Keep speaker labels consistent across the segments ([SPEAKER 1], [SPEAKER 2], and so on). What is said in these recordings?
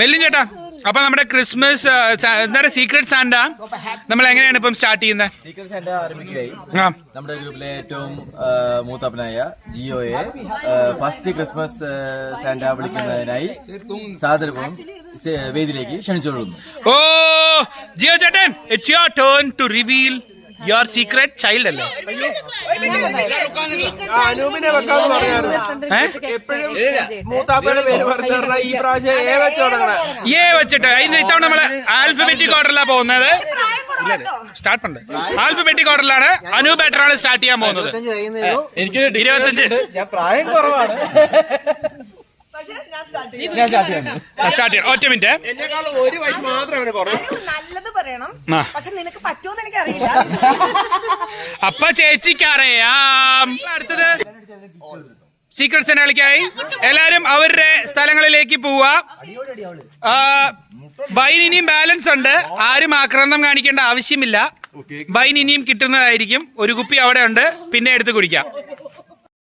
[SPEAKER 1] മെല്ലിൻ ചേട്ടാ, അപ്പൊ നമ്മുടെ ക്രിസ്മസ് എന്താ സീക്രട്ട് സാന്റ നമ്മൾ എങ്ങനെയാണ് ഇപ്പം സ്റ്റാർട്ട് ചെയ്യുന്നത്?
[SPEAKER 2] സീക്രട്ട് സാന്റ ആരംഭിക്കുകയായി. നമ്മുടെ ഗ്രൂപ്പിലെ ഏറ്റവും മൂത്തപ്പനായ ജിയോയെ ഫസ്റ്റ് ക്രിസ്മസ് സാന്റ വിളിക്കുന്നതിനായി സാദരപൂർവ്വം വേദിയിലേക്ക് ക്ഷണിച്ചുകൊള്ളുന്നു.
[SPEAKER 1] ഓ ജിയോ ചേട്ടൻ, it's your turn to reveal your secret child അല്ലേ?
[SPEAKER 3] അനൂപിനെ വെക്കാന്ന് പറയാറ്
[SPEAKER 1] ഏ വെച്ചിട്ട് ഇത്തവണ നമ്മള് ആൽഫബറ്റിക് ഓർഡറിലാണ് പോകുന്നത്. സ്റ്റാർട്ട് ഉണ്ട് ആൽഫബറ്റിക് ഓർഡറിലാണ്. അനൂപ് ബെറ്ററാണ് സ്റ്റാർട്ട് ചെയ്യാൻ പോകുന്നത്.
[SPEAKER 2] എനിക്ക്
[SPEAKER 1] 25.
[SPEAKER 2] ഞാൻ പ്രായം കുറവാണ്.
[SPEAKER 1] സ്റ്റാർട്ട് ചെയ്യാം. ഒറ്റ മിനിറ്റ്.
[SPEAKER 3] എന്നെക്കാളും 1 വയസ്സ് മാത്രമേ
[SPEAKER 4] നല്ലത് പറയണം. പക്ഷെ നിനക്ക് പറ്റുമെന്ന് എനിക്ക് അറിയില്ല.
[SPEAKER 1] അപ്പൊ ചേച്ചിക്ക് അറിയാം. അടുത്തത് സീക്രട്ട് സെനാലിക്കായി എല്ലാരും അവരുടെ സ്ഥലങ്ങളിലേക്ക് പോവാ. ബൈൻ ഇനിയും ബാലൻസ് ഉണ്ട്. ആരും ആക്രമണം കാണിക്കേണ്ട ആവശ്യമില്ല. ബൈൻ ഇനിയും കിട്ടുന്നതായിരിക്കും. ഒരു കുപ്പി അവിടെ ഉണ്ട്, പിന്നെ എടുത്ത് കുടിക്കാം.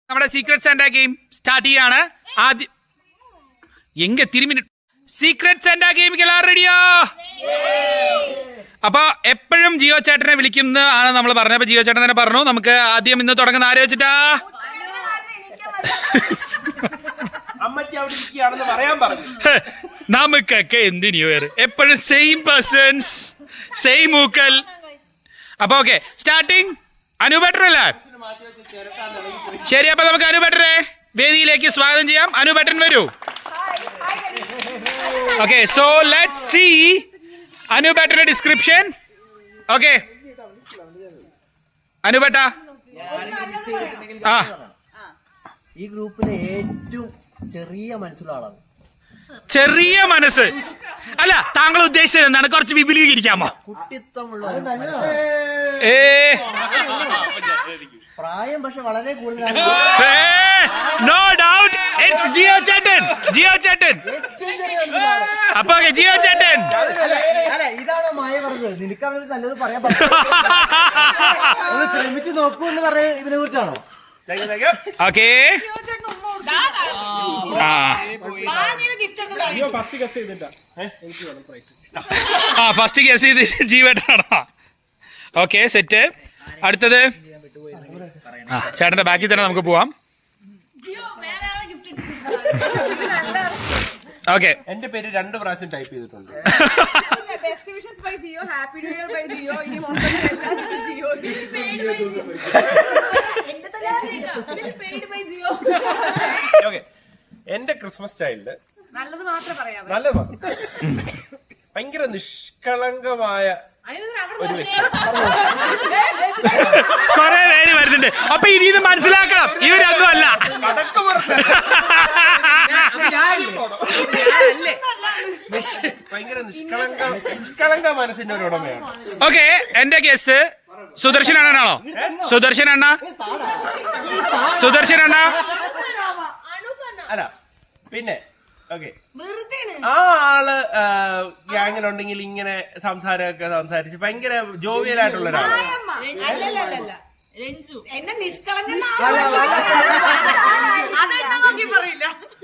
[SPEAKER 1] നമ്മുടെ സീക്രട്ട് സാന്റ ഗെയിം സ്റ്റാർട്ട് ചെയ്യാണ്. ആദ്യം എങ്ക തിരുമി സീക്രട്ട് സാന്റ ഗെയിമിക്ക് എല്ലാവരും റെഡിയോ? അപ്പൊ എപ്പോഴും ജിയോ ചേട്ടനെ വിളിക്കുന്ന ആണ് നമ്മൾ പറഞ്ഞത്. അപ്പൊ ജിയോ ചേട്ടൻ തന്നെ പറഞ്ഞു നമുക്ക് ആദ്യം ഇന്ന് തുടങ്ങുന്ന ആരെ വെച്ചിട്ടാ?
[SPEAKER 3] അമ്മച്ചി അവിടെ ഇരിക്കുകയാണെന്ന് പറയാൻ പറഞ്ഞു.
[SPEAKER 1] നമുക്കൊക്കെ എന്ത് ന്യൂ ഇയർ, എപ്പോഴും സെയിം പേഴ്സൺസ് സെയിം മൂക്കൽ. അപ്പൊ ഓക്കെ, സ്റ്റാർട്ടിങ് അനൂപേട്ടർ അല്ലേ? ശരി, അപ്പൊ നമുക്ക് അനൂപേട്ടറെ വേദിയിലേക്ക് സ്വാഗതം ചെയ്യാം. അനൂപേട്ടൻ വരൂ. ഓക്കെ, സോ ലെറ്റ്സ് സീ അനൂപേട്ടന്റെ ഡിസ്ക്രിപ്ഷൻ. ഓക്കെ അനൂപേട്ട. ആ,
[SPEAKER 5] ഈ ഗ്രൂപ്പിലെ ഏറ്റവും ചെറിയ മനസ്സുള്ള ആളാണ്.
[SPEAKER 1] ചെറിയ മനസ്സ് അല്ല, താങ്കൾ ഉദ്ദേശിച്ചത് എന്താണ്? കുറച്ച് വിപുലീകരിക്കാമോ?
[SPEAKER 5] കുട്ടിത്തമുള്ള പ്രായം പക്ഷെ വളരെ കൂടുതലാണ്.
[SPEAKER 1] നോ ഡൗട്ട് ഇറ്റ്സ് ജിയോ ചേട്ടൻ. ജിയോ ചേട്ടൻ. അപ്പൊ ജിയോ ചേട്ടൻ
[SPEAKER 5] ഇതാണോ മായ പറഞ്ഞത്? നിനക്ക് അവന് നല്ലത് പറയാൻ പറ്റും. ഒന്ന് ശ്രമിച്ചു നോക്കൂ എന്ന് പറഞ്ഞ ഇതിനെ കുറിച്ചാണോ?
[SPEAKER 1] ഓക്കെ. ഫസ്റ്റ് ഗസ് ചെയ്ത് ജീവേട്ടനാണോ? Okay, set. അടുത്തത് ചേട്ടന്റെ ബാക്കിൽ തന്നെ നമുക്ക് പോവാം. ഓക്കെ,
[SPEAKER 3] എന്റെ പേര് 2 പ്രാവശ്യം ടൈപ്പ് ചെയ്തിട്ടുണ്ട്.
[SPEAKER 4] Best wishes by Jio, happy new year by Jio. ഇനി മൊത്തം ജിയോ.
[SPEAKER 3] ഓക്കെ, എന്റെ ക്രിസ്മസ് ചൈൽഡ്
[SPEAKER 4] നല്ലത് മാത്രം പറയാം.
[SPEAKER 3] നല്ലത് മാത്രം. ഭയങ്കര നിഷ്കളങ്കമായ ഒരു വ്യക്തി.
[SPEAKER 1] കൊറേ പേര് വരുന്നുണ്ട്. അപ്പൊ ഇതിന്ന് മനസ്സിലാക്കണം, ഇവരൊന്നും അല്ല.
[SPEAKER 3] ഭയങ്കര നിഷ്കളങ്ക മനസ്സിന്റെ ഒരു ഉടമയാണ്.
[SPEAKER 1] ഓക്കെ, എന്റെ കേസ് സുദർശൻ അണ്ണനാണോ? സുദർശൻ അണ്ണ, സുദർശൻ അണ്ണ.
[SPEAKER 3] അല്ല, പിന്നെ ഓക്കെ, ആ ആള് ഗ്യാങ്ങിലുണ്ടെങ്കിൽ ഇങ്ങനെ സംസാരമൊക്കെ സംസാരിച്ച് ഭയങ്കര ജോവിയലായിട്ടുള്ള ഒരാളാണ്.
[SPEAKER 4] എന്നെ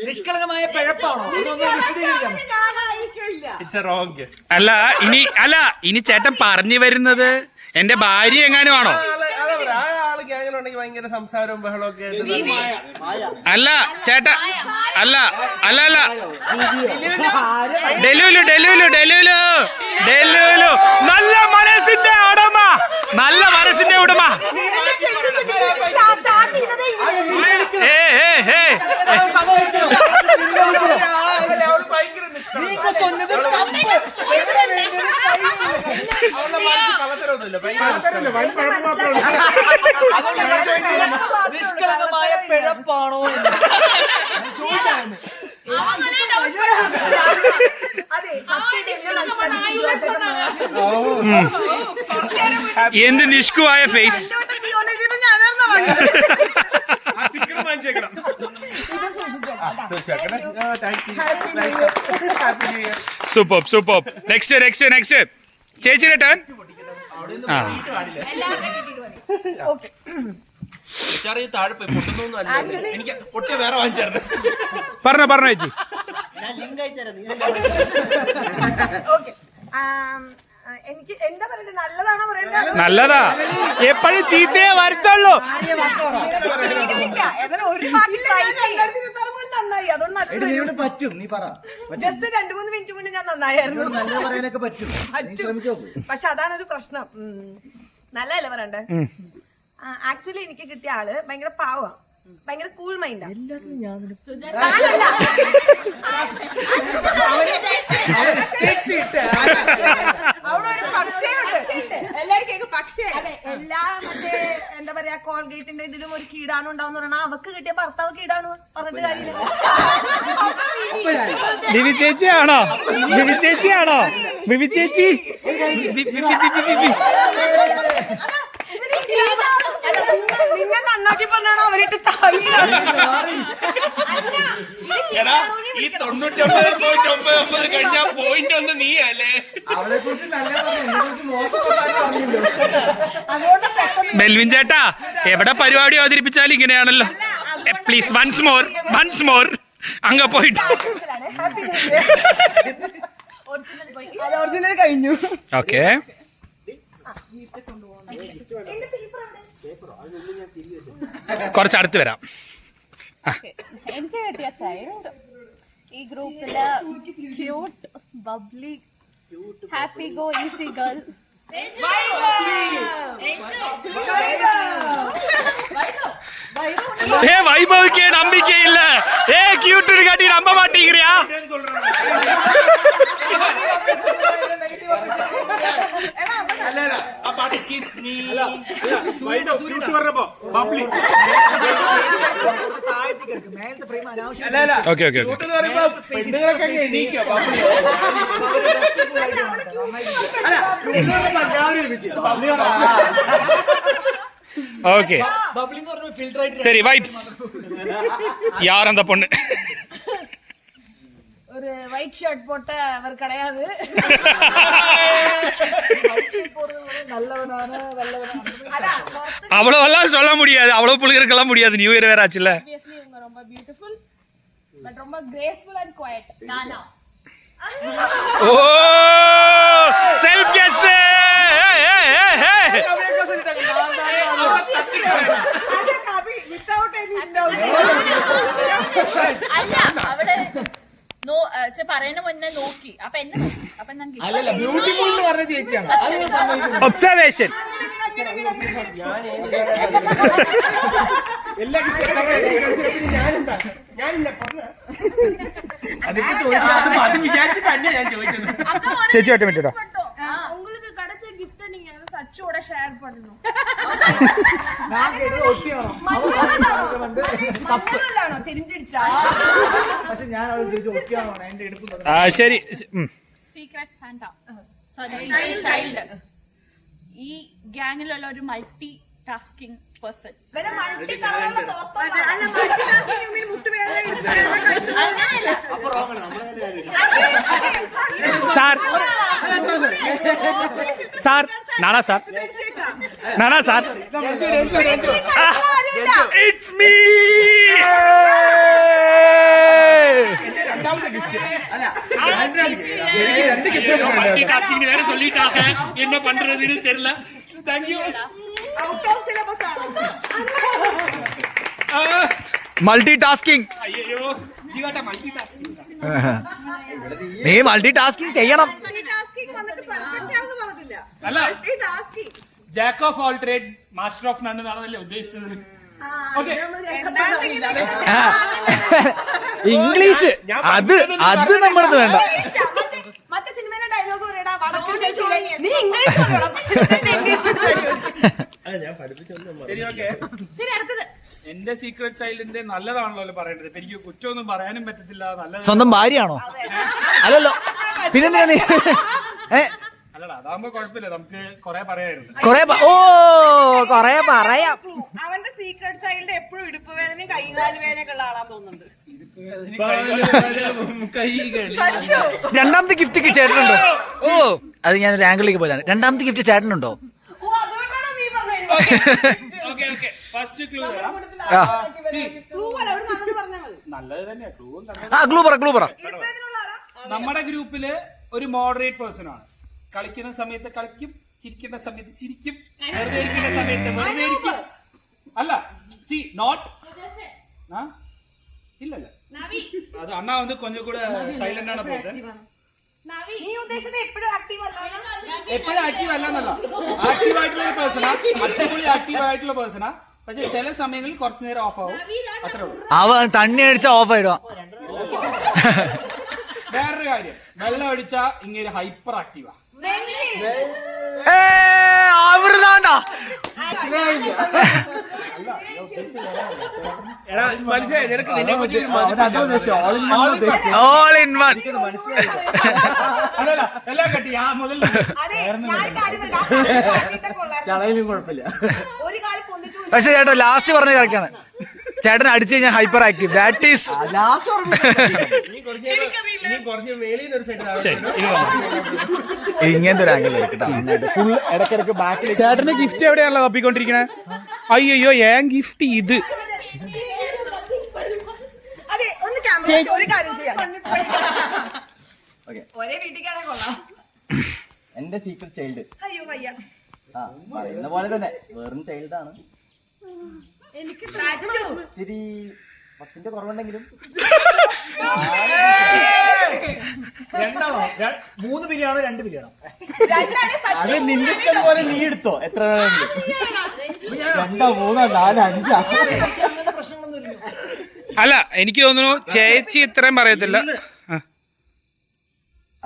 [SPEAKER 4] നിഷ്കളങ്കമായ പിഴപ്പാണോ?
[SPEAKER 3] It's a wrong guess.
[SPEAKER 1] അല്ല ഇനി ചേട്ടൻ പറഞ്ഞു വരുന്നത് എന്റെ ഭാര്യ എങ്ങാനും ആണോ?
[SPEAKER 3] ആ ആള് ഗ്യാങ്ങിലുണ്ടെങ്കിൽ ഭയങ്കര സംസാരവും ബഹളവും ഒക്കെ
[SPEAKER 1] അല്ല ചേട്ടാ, അല്ല അല്ല അല്ല ഡെലുലു ഡെലുലു ഡെലുലു ഡെലുലു. നല്ല മനസ്സിന്റെ ഉടമ, നല്ല മനസ്സിന്റെ ഉടമ.
[SPEAKER 5] നിഷ്കളങ്കമായ പിഴപ്പാണോ?
[SPEAKER 1] എന്ത് നിഷ്കുവായ face. Super super. Next next next ചേച്ചിയുടെ ടേൺ.
[SPEAKER 3] ഈ താഴെ പോയി പൊട്ടുന്നൊന്നും അല്ല എനിക്ക് പൊട്ടിയ വേറെ വാങ്ങിച്ചായിരുന്നു.
[SPEAKER 1] പറഞ്ഞോ ചേച്ചി.
[SPEAKER 4] ഓക്കെ എനിക്ക് എന്താ പറയുന്നത് നല്ലതാണോ പറയണ്ടത്?
[SPEAKER 1] നല്ലതാ, എപ്പോഴും ചീത്തയെ വരുത്തുള്ളൂ.
[SPEAKER 4] ഏതായാലും ഒരു പാർട്ടി നന്നായി, അതുകൊണ്ട്
[SPEAKER 5] പറ്റും, നീ പറ.
[SPEAKER 4] ജസ്റ്റ് 2-3 മിനിറ്റ് മുന്നേ ഞാൻ നന്നായിരുന്നു.
[SPEAKER 5] നല്ലത് പറയാനൊക്കെ പറ്റും, നീ ശ്രമിച്ചു നോക്ക്.
[SPEAKER 4] പക്ഷെ അതാണ് ഒരു പ്രശ്നം. നല്ലതല്ലേ പറയണ്ടേ? ആക്ച്വലി എനിക്ക് കിട്ടിയ ആള് ഭയങ്കര പാവാ, ഭയങ്കര കൂൾ മൈൻഡാ. അവിടെ ഒരു പക്ഷേയുണ്ട്, എല്ലാരും കേൾക്കും. പക്ഷേ എല്ലാ മറ്റേ എന്താ പറയാ കോൾഗേറ്റിന്റെ ഇതിലും ഒരു കീടാണു ഉണ്ടാവും പറഞ്ഞാൽ അവക്ക് കിട്ടിയ ഭർത്താവ് കീടാണു പറഞ്ഞിട്ട് കാര്യമില്ല.
[SPEAKER 1] ബിബി ചേച്ചിയാണോ? ബിബി ചേച്ചി
[SPEAKER 4] നിന്നെ നന്നാക്കി പറഞ്ഞാണോ അവരിട്ട് താങ്ങി?
[SPEAKER 3] ഈ 99.99 കഴിഞ്ഞാ പോയിന്റ് ഒന്ന് നീ അല്ലേ?
[SPEAKER 5] അവളെ കുറിച്ച് നല്ല മോശം
[SPEAKER 1] മെൽവിൻ ചേട്ടാ, എവിടെ പരിപാടി അവതരിപ്പിച്ചാലും ഇങ്ങനെയാണല്ലോ. പ്ലീസ് വൺസ് മോർ അങ്ങ പോയിട്ട്.
[SPEAKER 4] ഒറിജിനൽ കഴിഞ്ഞു.
[SPEAKER 1] ഓക്കെ, കുറച്ചടുത്ത് വരാം.
[SPEAKER 6] എനിക്ക് കിട്ടിയ ചൈൽഡ് ഈ ഗ്രൂപ്പില് cute, bubbly, happy go easy girl,
[SPEAKER 1] வைபவுக்கே நம்பிக்கை இல்ல. கியூட் காட்டி நம்ப மாட்டேங்கிறியா? ஓகே சரி, வைப்ஸ். யார் அந்த பொண்ணு?
[SPEAKER 6] ஒரு ஒயிட் ஷர்ட் போட்ட அவர் கிடையாது.
[SPEAKER 1] அவ்வளவெல்லாம் சொல்ல முடியாது, அவ்வளவு புள்ளிருக்கலாம் முடியாது. நியூ இயர் வேற ஆச்சுல.
[SPEAKER 6] Obviously இவங்க ரொம்ப பியூட்டிஃபுல் பட் ரொம்ப கிரேஸ்ஃபுல் அண்ட் குவைட். நானா
[SPEAKER 1] ஓ செல்ஃப் கெஸ்.
[SPEAKER 6] അല്ല അവള് പറയുന്ന മുന്നേ നോക്കി, അപ്പൊ എന്നെ നോക്കി, അപ്പൊ
[SPEAKER 5] അല്ലല്ല, ബ്യൂട്ടിഫുൾ എന്ന് പറഞ്ഞ ചേച്ചിയാണ്.
[SPEAKER 1] ഒബ്സർവേഷൻ. ചേച്ചി ഒറ്റ മിനിറ്റ്.
[SPEAKER 6] உங்களுக்கு கிடைச்ச gift நீங்க சச்சோட ஷேர் பண்ணனும்.
[SPEAKER 5] പക്ഷെ ഞാൻ അവൾ ചോദിച്ചു ഒക്കെയാണോ എന്റെ എടുപ്പ്.
[SPEAKER 1] ശരി.
[SPEAKER 6] Secret Santa, sorry child. ഈ ഗ്യാങ്ങിലുള്ള ഒരു മൾട്ടി ടാസ്കിംഗ് പേഴ്സൺ.
[SPEAKER 1] സാർ നാണാ സാർ ഇറ്റ്സ് മീ. என்ன பண்றதுன்னு தெரியல. தேங்க்யூ.
[SPEAKER 7] Multitasking. നീ മൾട്ടി ടാസ്കിംഗ് ചെയ്യണം.
[SPEAKER 1] Jack of all trades master of none എന്നാണല്ലേ ഉദ്ദേശിച്ചത്?
[SPEAKER 7] ഇംഗ്ലീഷ് അത് നമ്മളത് വേണ്ട.
[SPEAKER 4] മറ്റേ സിനിമയിലെ ഡയലോഗ് പറയടാ, നീ ഇംഗ്ലീഷ് ശരി. അടുത്തത്
[SPEAKER 1] എന്റെ സീക്രട്ട് ചൈൽഡിന്റെ നല്ലതാണല്ലോ പറയേണ്ടത്. ഇപ്പൊ എനിക്ക് കുറ്റമൊന്നും പറയാനും പറ്റത്തില്ല. നല്ലത്
[SPEAKER 7] സ്വന്തം ഭാര്യയാണോ? അല്ലല്ലോ, പിന്നെന്തിനാ നീ?
[SPEAKER 1] അല്ലടാ, അതാകുമ്പോ കുഴപ്പമില്ല, നമുക്ക് കൊറേ പറയായിരുന്നു.
[SPEAKER 7] കൊറേ പറയാം.
[SPEAKER 4] അവന്റെ സീക്രട്ട് ചൈൽഡ് എപ്പോഴും ഇടുപ്പ് വേദനയും കൈകാല് വേദനയൊക്കെ ഉള്ള ആളാ തോന്നുന്നുണ്ട്.
[SPEAKER 7] രണ്ടാമത്തെ ഗിഫ്റ്റ് ചേട്ടനുണ്ടോ? ഓ, അത് ഞാൻ ആംഗിളിലേക്ക് പോയതാണ്. രണ്ടാമത്തെ ഗിഫ്റ്റ് ചേട്ടനുണ്ടോ?
[SPEAKER 4] ഓ, അതുകൊണ്ടാണോ നീ പറഞ്ഞത്?
[SPEAKER 1] ഫസ്റ്റ് ക്ലൂ തരാം. നല്ലത് തന്നെയാ, ക്ലൂ
[SPEAKER 7] ക്ലൂ പറ
[SPEAKER 1] നമ്മുടെ ഗ്രൂപ്പില് ഒരു മോഡറേറ്റ് പേഴ്സൺ ആണ്. കളിക്കുന്ന സമയത്ത് കളിക്കും, ചിരിക്കുന്ന സമയത്ത് ചിരിക്കും, വെറുതെ ഇരിക്കുന്ന സമയത്ത് വെറുതെ ഇരിക്കും. അല്ല സി നോട്ട് ഇല്ലല്ല, അത് അണ്ണാ வந்து கொஞ்சம் கூட സൈലന്റാണ് പേഴ്സൺ.
[SPEAKER 4] നീ ഉദ്ദേശിച്ചത് എപ്പോഴും ആക്റ്റീവ് അല്ല?
[SPEAKER 1] എപ്പോഴും ആക്റ്റീവ് അല്ലെന്നല്ല, ആക്റ്റീവ് ആയിട്ടുള്ള ഒരു പേഴ്സണാ, അടിപൊളി ആക്റ്റീവ് ആയിട്ടുള്ള പേഴ്സണാ. പക്ഷെ ചില സമയങ്ങളിൽ കുറച്ചു നേരം ഓഫ് ആവും, അത്രേ ഉള്ളൂ.
[SPEAKER 7] അവൻ തണ്ണി അടിച്ച ഓഫ് ആയിടുവാ.
[SPEAKER 1] വേറൊരു കാര്യം, വെള്ളം അടിച്ചാ ഇങ്ങനെ ഹൈപ്പർ ആക്റ്റീവാ.
[SPEAKER 7] അവരുതാണ്ടാ
[SPEAKER 3] എടാ മനസ്സിലായി നിനക്ക് നിന്നെ പറ്റി
[SPEAKER 7] ഓൾ ഇൻ വൺ.
[SPEAKER 1] അതല്ല എല്ലാം കട്ടി ആ മുതൽ
[SPEAKER 4] അതെ, ഞാൻ കാര്യം പറയാം.
[SPEAKER 2] ചളയിലും കുഴപ്പമില്ല.
[SPEAKER 4] ഒരു കാലം പൊന്നിച്ചു
[SPEAKER 7] പക്ഷെ ചേട്ടാ ലാസ്റ്റ് പറഞ്ഞ കറക്റ്റാണ്. ചേട്ടൻ അടിച്ചു കഴിഞ്ഞാൽ ഹൈപ്പർ ആക്റ്റീവ്. ദാറ്റ് ഈസ്
[SPEAKER 3] കുറച്ച് വേളിയിൽ ഒരു സൈഡ്
[SPEAKER 7] ഇങ്ങനത്തെ ഒരു ആംഗിൾ എടുക്കട്ടോ.
[SPEAKER 2] ഫുൾ ഇടക്കിടക്ക് ബാക്കിൽ
[SPEAKER 1] ചേട്ടന്റെ ഗിഫ്റ്റ് എവിടെയാണല്ലോ തപ്പിക്കൊണ്ടിരിക്കണേ? അയ്യോ ഏൻ ഗിഫ്റ്റ് ഇത്.
[SPEAKER 4] അതെ, ഒന്ന് ക്യാമറ ഒരു കാര്യം ചെയ്യാം. ഒരേ വീട്ടിലേക്കാണെ കൊള്ളാം.
[SPEAKER 2] എന്റെ സീക്രട്ട് ചൈൽഡ്.
[SPEAKER 4] അയ്യോ വയ്യ,
[SPEAKER 2] പറയുന്ന പോലെ തന്നെ വെറും ചൈൽഡാണ്.
[SPEAKER 4] എനിക്ക്
[SPEAKER 2] ഇച്ചിരി 10ന്റെ കുറവുണ്ടെങ്കിലും
[SPEAKER 5] 3 ബിരിയാണോ 2 ബിരിയാണോ?
[SPEAKER 2] അത് നിന്റെ ഇഷ്ടം പോലെ നീ എടുത്തോ. എത്ര വേണമെങ്കിലും 2, 3, 4, 5.
[SPEAKER 1] അല്ല എനിക്ക് തോന്നുന്നു ചേച്ചി ഇത്രയും പറയത്തില്ല.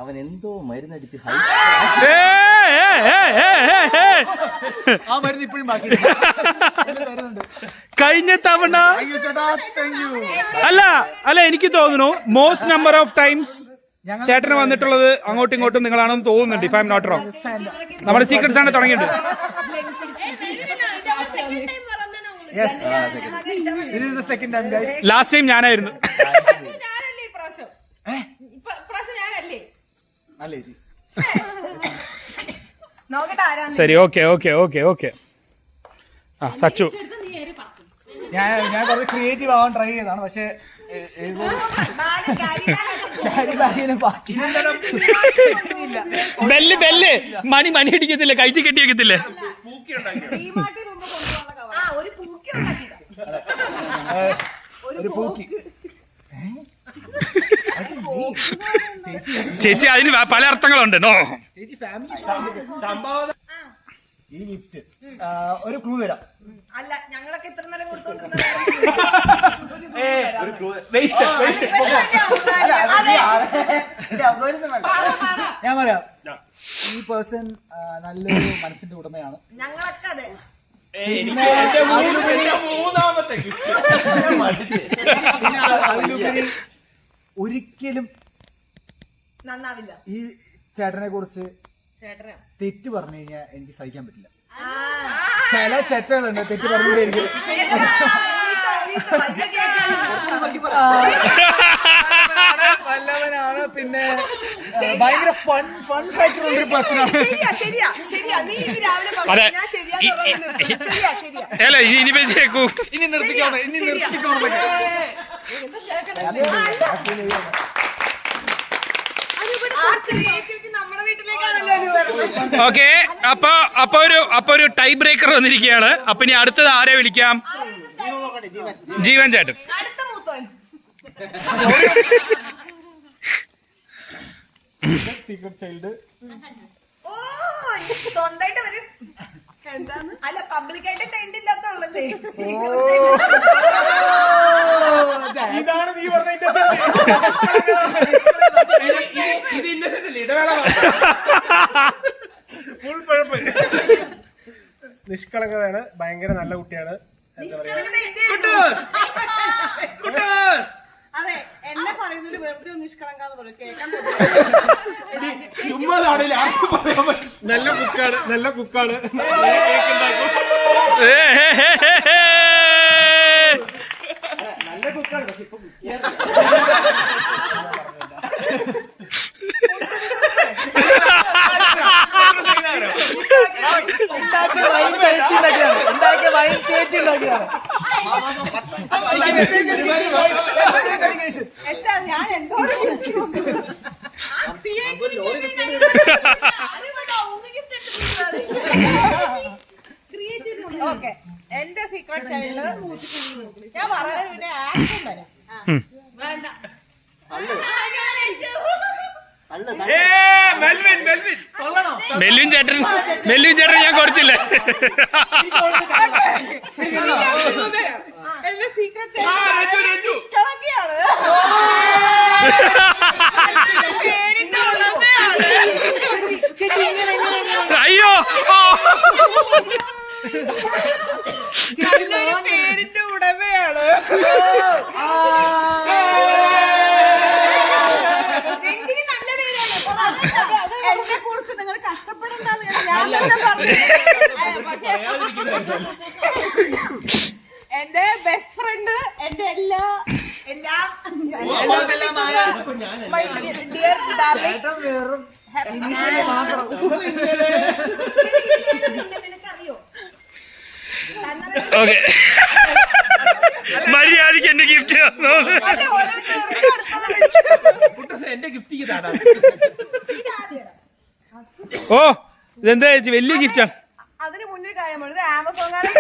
[SPEAKER 2] അവൻ എന്തോ മരുന്നടിച്ച്
[SPEAKER 5] ആ മരുന്ന് ഇപ്പോഴും ബാക്കി
[SPEAKER 1] കഴിഞ്ഞ തവണ അല്ല എനിക്ക് തോന്നുന്നു മോസ്റ്റ് നമ്പർ ഓഫ് ടൈംസ് ചേട്ടന് വന്നിട്ടുള്ളത് അങ്ങോട്ടും ഇങ്ങോട്ടും നിങ്ങളാണെന്ന് തോന്നുന്നുണ്ട്. If I am not wrong. നമ്മുടെ സീക്രട്സ് ആണ് തുടങ്ങിയിട്ടുണ്ട്.
[SPEAKER 5] Second time guys.
[SPEAKER 1] Last time ഞാനായിരുന്നു.
[SPEAKER 4] ഞാനല്ലേ ഇപ്രാവശ്യം? ഇപ്രാവശ്യം ഞാനല്ലേ?
[SPEAKER 5] അല്ലേ ചേച്ചി?
[SPEAKER 4] നോക്കട്ടെ ആരാണ്.
[SPEAKER 1] ശരി, ഓക്കെ. ആ സച്ചു,
[SPEAKER 5] ഞാൻ കുറച്ച് ക്രിയേറ്റീവ് ആവാൻ ട്രൈ ചെയ്തതാണ്. പക്ഷെ
[SPEAKER 1] ബെല്ല് മണി അടിക്കത്തില്ലേ, കഴിച്ച് കെട്ടി വെക്കത്തില്ലേ?
[SPEAKER 4] ഒരു പൂക്കി ഉണ്ടാക്കിയതാ.
[SPEAKER 5] ഒരു പൂക്കി.
[SPEAKER 1] ചേച്ചി അതിന് പല അർത്ഥങ്ങളുണ്ട്. നോ
[SPEAKER 5] ചേച്ചി ഫാമിലി ഈ ഗിഫ്റ്റ് ഒരു ക്ലൂ തരാം.
[SPEAKER 4] അല്ല, ഞങ്ങളൊക്കെ ഇത്ര നേരം കൊടുത്തു.
[SPEAKER 5] ഞാൻ പറയാം, ഈ പേഴ്സൺ നല്ലൊരു മനസ്സിന്റെ ഉടമയാണ്.
[SPEAKER 4] ഞങ്ങളൊക്കെ അതെ.
[SPEAKER 5] പിന്നെ അതിലുപരി ഒരിക്കലും
[SPEAKER 4] നന്നാവില്ല.
[SPEAKER 5] ഈ ചേട്ടനെ കുറിച്ച്
[SPEAKER 4] ചേട്ടനാ
[SPEAKER 5] തെറ്റ് പറഞ്ഞു കഴിഞ്ഞാൽ എനിക്ക് സഹിക്കാൻ പറ്റില്ല. ചില ചെറ്റകളുണ്ട് തെറ്റ് പറഞ്ഞിട്ടായിരിക്കും. വല്ലവനാണ്. പിന്നെ ഭയങ്കര ഫൺ ഫാക്ടർ ഉള്ള ഒരു പേഴ്സണാണ്.
[SPEAKER 1] അല്ല ഇനി വെച്ചേക്കൂ.
[SPEAKER 5] ഇനി നിർത്തിക്കോണം.
[SPEAKER 4] നമ്മുടെ വീട്ടിലേക്കാണല്ലോ.
[SPEAKER 1] ഓക്കെ, അപ്പൊ ഒരു ടൈ ബ്രേക്കർ വന്നിരിക്കുകയാണ്. അപ്പൊ ഇനി അടുത്തത് ആരെ വിളിക്കാം? ജീവൻ ചേട്ടൻ.
[SPEAKER 4] അടുത്ത മൂത്തോൻ
[SPEAKER 5] സീക്രട്ട് ചൈൽഡ്.
[SPEAKER 4] ഓ, സ്വന്തമായിട്ട് ഒരു എന്താണ്? അല്ല, പബ്ലിക്കായിട്ട് ചൈൽഡ് ഇല്ലാത്തുള്ളല്ലേ?
[SPEAKER 5] ഇതാണ് നീ പറഞ്ഞ
[SPEAKER 3] ഇത് ഇന്നസെന്റ് അല്ലേ? ഇടവേള ഫുൾ കുഴപ്പം. നിഷ്കളങ്കതയാണ്, ഭയങ്കര നല്ല കുട്ടിയാണ്.
[SPEAKER 4] അതെ, എന്നെ പറയുന്നൊരു വെറുതെ നിഷ്കളങ്കാന്ന് പറയും. കേൾക്കാൻ
[SPEAKER 3] ചുമ്മാതാണല്ലേ ആർക്കും പറയാൻ പറ്റും. നല്ല കുക്കാണ്.
[SPEAKER 5] നല്ല കുക്കാണ്. പക്ഷെ ഇപ്പൊ ഉണ്ടാക്കിയ വൈൻ ചേച്ചി
[SPEAKER 4] ഞാൻ എന്തോ ഓക്കെ. എന്റെ സീക്രട്ട് ചൈൽഡ് ഞാൻ പറയാൻ പിന്നെ ആക്ഷൻ വരെ വേണ്ട.
[SPEAKER 1] മെല്വിൻ ചേട്ടൻ ഞാൻ കൊടുത്തില്ലേ?
[SPEAKER 4] എന്റെ സീക്രട്ട് ചൈൽഡ് കളക്കിയാണ്.
[SPEAKER 1] അയ്യോ
[SPEAKER 4] നല്ലൊരു പേരിന്റെ ഉടമയാണ്. രഞ്ജിനി നല്ല പേരാണ്. എന്നെ കുറിച്ച് നിങ്ങൾ കഷ്ടപ്പെടണ്ടെന്ന് ഞാൻ തന്നെ പറഞ്ഞു. എന്റെ ബെസ്റ്റ് ഫ്രണ്ട്, എന്റെ എല്ലാം ഡിയർ ഡാർലിംഗ്, നിനക്കറിയോ
[SPEAKER 1] ഓക്കെ മര്യാദക്ക് എന്റെ ഗിഫ്റ്റ്
[SPEAKER 3] എന്റെ ഗിഫ്റ്റ് ചെയ്താടാ.
[SPEAKER 1] ഓ ഇതെന്താ ചേച്ചി വലിയ ഗിഫ്റ്റാണ്.
[SPEAKER 4] അതിന് മുന്നൊരു കാര്യം പറഞ്ഞത് ആമസോൺകാരൻ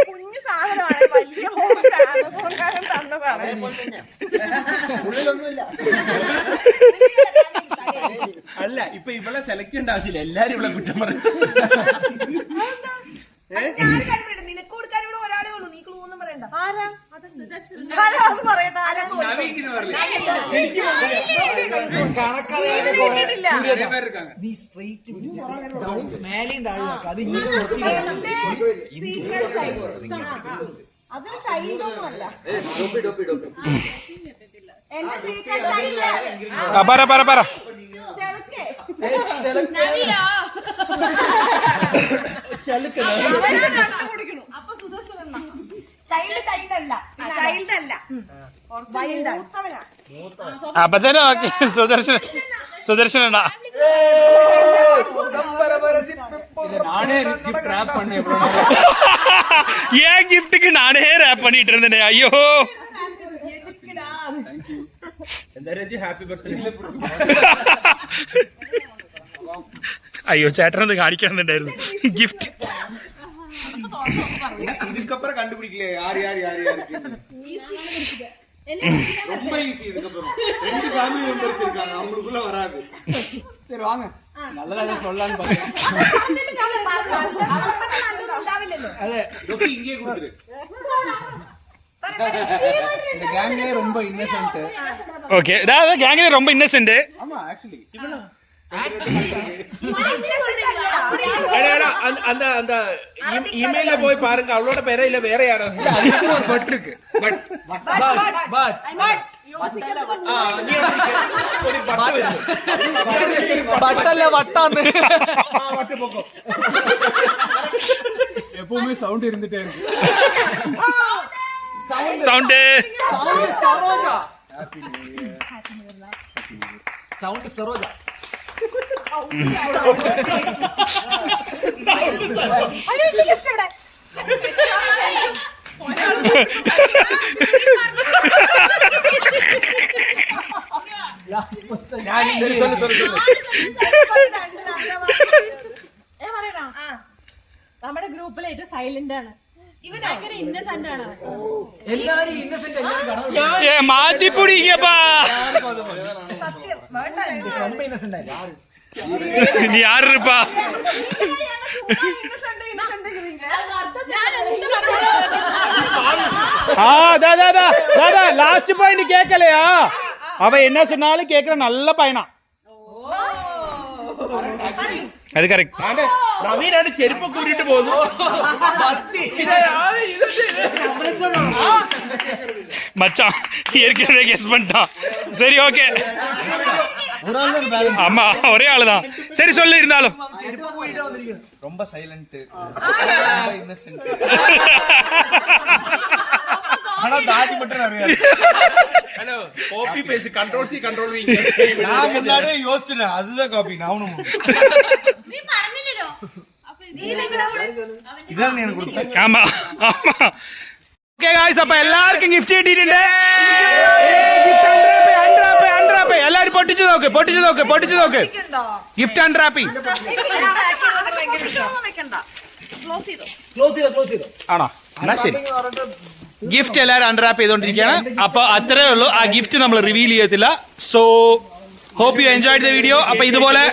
[SPEAKER 4] കുഞ്ഞു സാധനമാണ്, വലിയ ആമസോൺകാരൻ തന്നതാണ്.
[SPEAKER 3] അല്ല ഇപ്പൊ ഇവിടെ സെലക്ട് ചെയ്യേണ്ട ആവശ്യമില്ല, എല്ലാരും ഇവിടെ കുറ്റം പറയും.
[SPEAKER 4] നിനക്ക് കൊടുക്കാൻ ഇവിടെ ഒരാളേ ഉള്ളൂ, നീ ക്ലൂ ഒന്നും പറയണ്ട. ആരാ പറയണ്ട.
[SPEAKER 5] നീ സ്ട്രെയിറ്റ് മേലെയും താഴെ അത് ഇങ്ങനെ
[SPEAKER 4] അതൊരു ചൈൽഡൊന്നും അല്ല. എന്റെ സീക്രട്ട് ചൈൽഡ്
[SPEAKER 1] പറ
[SPEAKER 4] കണ്ടുപിടിക്കണു. അപ്പൊ സുദർശൻ ചൈൽഡ് അല്ല.
[SPEAKER 1] അപ്പൊ തന്നെ ഓക്കെ. സുദർശന ஏன் கிஃப்ட்டுக்கு நானே ரேப் பண்ணிட்டு இருந்தேன். ஐயோ
[SPEAKER 3] ഹാപ്പി ബർത്ത്ഡേ.
[SPEAKER 1] അയ്യോ ചേട്ടനത് കാണിക്കാന്നുണ്ടായിരുന്നു ഗിഫ്റ്റ്.
[SPEAKER 2] இதுக்கப்புறம் கண்டுபிடிக்கல யார் ரொம்ப ஈஸி. இதுக்கப்புறம் 2 ஃபேமிலி மெம்பர்ஸ் இருக்காங்க, அவங்களுக்குள்ள வராது.
[SPEAKER 5] சரி வாங்க, நல்லதாக சொல்லலான்னு பார்த்தேன்.
[SPEAKER 2] அതെ டொக்கி இங்கே கொடுத்துரு.
[SPEAKER 5] இந்த கேங்லே ரொம்ப இன்னசென்ட்.
[SPEAKER 1] ஓகே கேங்ல ரொம்ப இன்னசென்ட்.
[SPEAKER 5] ஆமா ஆக்சுவலி
[SPEAKER 3] அந்த அந்த இமெயில போய் பாருங்க, அவளோட பேரே இல்ல வேற யாரோ.
[SPEAKER 5] அதுக்கு ஒரு பட் இருக்கு. பட் பட்டல்ல வட்டான்னு
[SPEAKER 3] வட்டு போக்கோ.
[SPEAKER 5] எப்பவுமே சவுண்ட் இருந்துட்டே இருக்கு.
[SPEAKER 1] சவுண்ட்
[SPEAKER 5] சரோஜா. சவுண்ட் சரோஜா.
[SPEAKER 6] നമ്മുടെ ഗ്രൂപ്പിൽ ഏറ്റവും സൈലന്റ് ആണ് ഇവൻ, ഭയങ്കര ഇന്നസെന്റ് ആണ്.
[SPEAKER 5] எல்லாரும் இன்னசென்ட், எல்லாரும் கனவு.
[SPEAKER 1] ஏ மாத்தி புடிங்கப்பா.
[SPEAKER 5] ரொம்ப இன்னசென்ட் யாரு?
[SPEAKER 1] நீ யாரு இருப்பா? லாஸ்ட் பாயிண்ட் கேட்கலையா? அவ என்ன சொன்னாலும் கேக்குற நல்ல பையனா. അത് കറക്റ്റ്.
[SPEAKER 3] നവീനാണ് ചെരുപ്പ് കൂട്ടിട്ട് പോകുന്നു.
[SPEAKER 1] மச்சான் ஏற்கனவே கெஸ் பண்ணிட்டான். சரி ஓகே, ஆமா ஒரே ஆளுதான். சரி சொல்லு இருந்தாலும்
[SPEAKER 2] ரொம்ப சைலண்ட், ரொம்ப இன்னசென்ட். ஆனா தாடி மட்டும் நிறைய.
[SPEAKER 3] ஹலோ காப்பி பேசி கண்ட்ரோல் சி கண்ட்ரோல் வி.
[SPEAKER 2] நான் முன்னாடியே யோசிச்சேன், அதுதான் காப்பி. நானும்
[SPEAKER 6] നീ പറഞ്ഞില്ലല്ലോ.
[SPEAKER 2] இதான் எனக்கு கொடுத்தேன்.
[SPEAKER 1] ஆமா ஆமா ഓക്കെ ഗായ്സ്, അപ്പൊ എല്ലാവർക്കും ഗിഫ്റ്റ് കിട്ടിയിട്ടുണ്ട്. എല്ലാരും പൊട്ടിച്ചു നോക്ക്. ഗിഫ്റ്റ് അൺറാപ്പിംഗ് ആണോ? എന്നാ ശരി, ഗിഫ്റ്റ് എല്ലാരും അൺറാപ്പ് ചെയ്തോണ്ടിരിക്കുകയാണ്. അപ്പൊ അത്രേ ഉള്ളൂ, ആ ഗിഫ്റ്റ് നമ്മൾ റിവീൽ ചെയ്യത്തില്ല. So hope you enjoyed the video. അപ്പൊ ഇതുപോലെ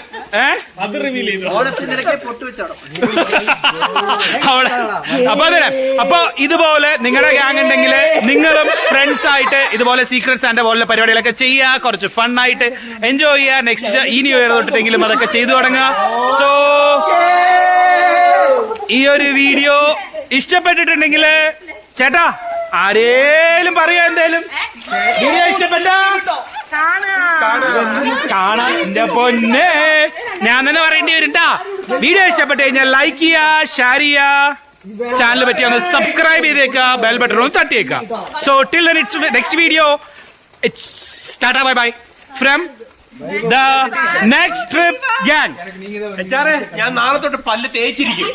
[SPEAKER 1] അപ്പൊ ഇതുപോലെ നിങ്ങളുടെ ഗ്യാങ് ഉണ്ടെങ്കിൽ നിങ്ങളും ഫ്രണ്ട്സ് ആയിട്ട് ഇതുപോലെ സീക്രട്ട് സാന്റ പോലുള്ള പരിപാടികളൊക്കെ ചെയ്യുക, കുറച്ച് ഫണ്ണായിട്ട് എൻജോയ് ചെയ്യുക. നെക്സ്റ്റ് ഈ ന്യൂ ഇയർ തൊട്ടിട്ടെങ്കിലും അതൊക്കെ ചെയ്തു തുടങ്ങുക. സോ ഈ ഒരു വീഡിയോ ഇഷ്ടപ്പെട്ടിട്ടുണ്ടെങ്കിൽ ചേട്ടാ ആരേലും പറയാ, എന്തേലും വീഡിയോ ഇഷ്ടപ്പെട്ട കാണാൻ എന്റെ പൊന്നെ ഞാൻ തന്നെ പറയേണ്ടി വരുംട്ടാ. വീഡിയോ ഇഷ്ടപ്പെട്ട് കഴിഞ്ഞാൽ ലൈക്ക് ചെയ്യുക, ഷെയർ ചെയ്യുക, ചാനൽ പറ്റി ഒന്ന് സബ്സ്ക്രൈബ് ചെയ്തേക്കുക, ബെൽ ബട്ടൺ ഒന്ന് തട്ടിയേക്കുക. So till next video, it's tata bye bye from the next trip gang.
[SPEAKER 3] ഞാൻ നാളെ തൊട്ട് പല്ല് തേച്ചിരിക്കും.